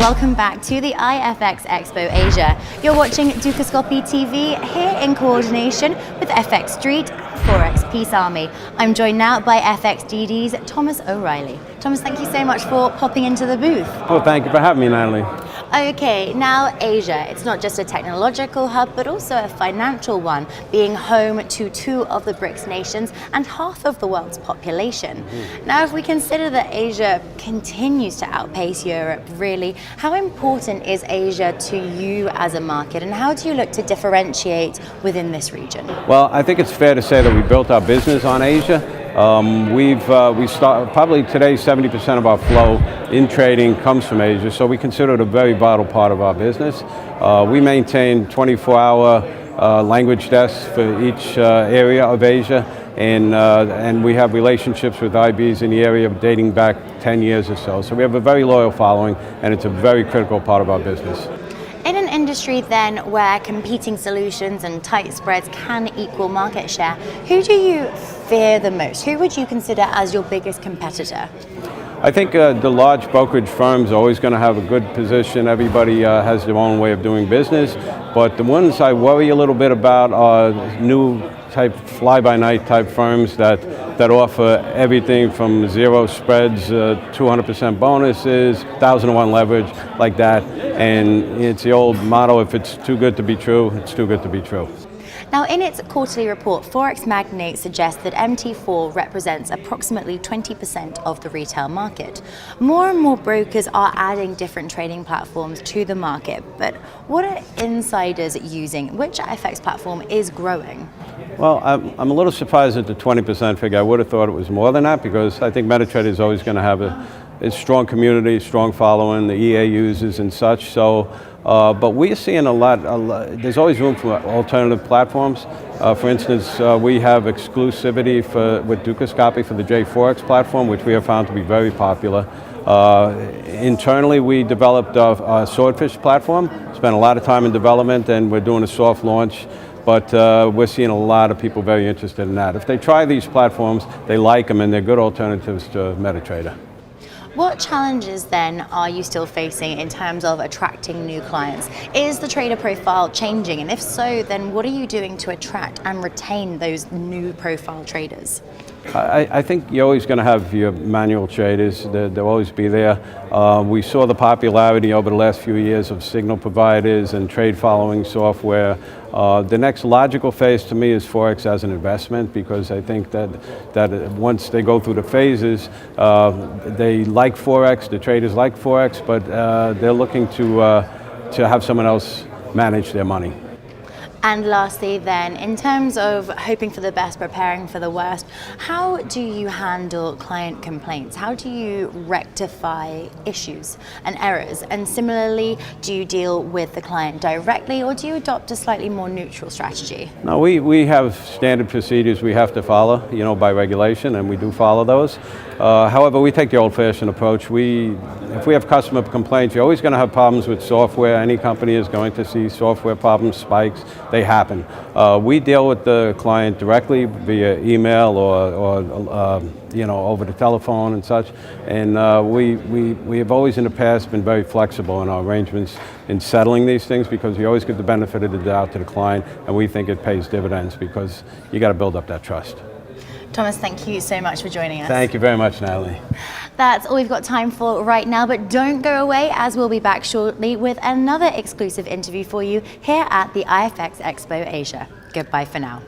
welcome back to the iFXEXPO Asia. You're watching Dukascopy TV here in coordination with FXDD Forex Peace Army. I'm joined now by FXDD's Thomas O'Reilly. Thomas, thank you so much for popping into the booth. Oh, thank you for having me, Natalie. Okay, now Asia, it's not just a technological hub, but also a financial one, being home to 2 of the BRICS nations and half of the world's population. Now, if we consider that Asia continues to outpace Europe, really, how important is Asia to you as a market, and how do you look to differentiate within this region? Well, I think it's fair to say that we built our business on Asia. We start probably today 70% of our flow in trading comes from Asia, so we consider it a very vital part of our business. We maintain 24-hour language desks for each area of Asia, and we have relationships with IBs in the area dating back 10 years or so. So we have a very loyal following, and it's a very critical part of our business. In an industry then where competing solutions and tight spreads can equal market share, who do you fear the most? Who would you consider as your biggest competitor? I think the large brokerage firms are always going to have a good position. Everybody has their own way of doing business, but the ones I worry a little bit about are new type fly-by-night type firms that offer everything from zero spreads, 200% bonuses, 1,000-to-1 leverage, like that. And it's the old motto, if it's too good to be true, it's too good to be true. Now, in its quarterly report, Forex Magnate suggests that MT4 represents approximately 20% of the retail market. More and more brokers are adding different trading platforms to the market, but what are insiders using? Which FX platform is growing? Well, I'm a little surprised at the 20% figure. I would have thought it was more than that, because I think MetaTrader is always going to have a strong community, strong following, the EA users and such. So, but we're seeing a lot, there's always room for alternative platforms. For instance, we have exclusivity with Dukascopy for the J4X platform, which we have found to be very popular. Internally, we developed a Swordfish platform, spent a lot of time in development, and we're doing a soft launch. But we're seeing a lot of people very interested in that. If they try these platforms, they like them, and they're good alternatives to MetaTrader. What challenges then are you still facing in terms of attracting new clients? Is the trader profile changing? And if so, then what are you doing to attract and retain those new profile traders? I think you're always going to have your manual traders. They'll always be there. We saw the popularity over the last few years of signal providers and trade following software. The next logical phase to me is Forex as an investment, because I think that once they go through the phases, they like Forex, the traders like Forex, but they're looking to have someone else manage their money. And lastly then, in terms of hoping for the best, preparing for the worst, how do you handle client complaints? How do you rectify issues and errors? And similarly, do you deal with the client directly, or do you adopt a slightly more neutral strategy? No, we have standard procedures we have to follow, by regulation, and we do follow those. However, we take the old-fashioned approach. If we have customer complaints, you're always going to have problems with software. Any company is going to see software problems, spikes. They happen. We deal with the client directly via email or over the telephone and such. And we have always in the past been very flexible in our arrangements in settling these things, because we always give the benefit of the doubt to the client, and we think it pays dividends, because you got to build up that trust. Thomas, thank you so much for joining us. Thank you very much, Natalie. That's all we've got time for right now, but don't go away, as we'll be back shortly with another exclusive interview for you here at the iFXEXPO Asia. Goodbye for now.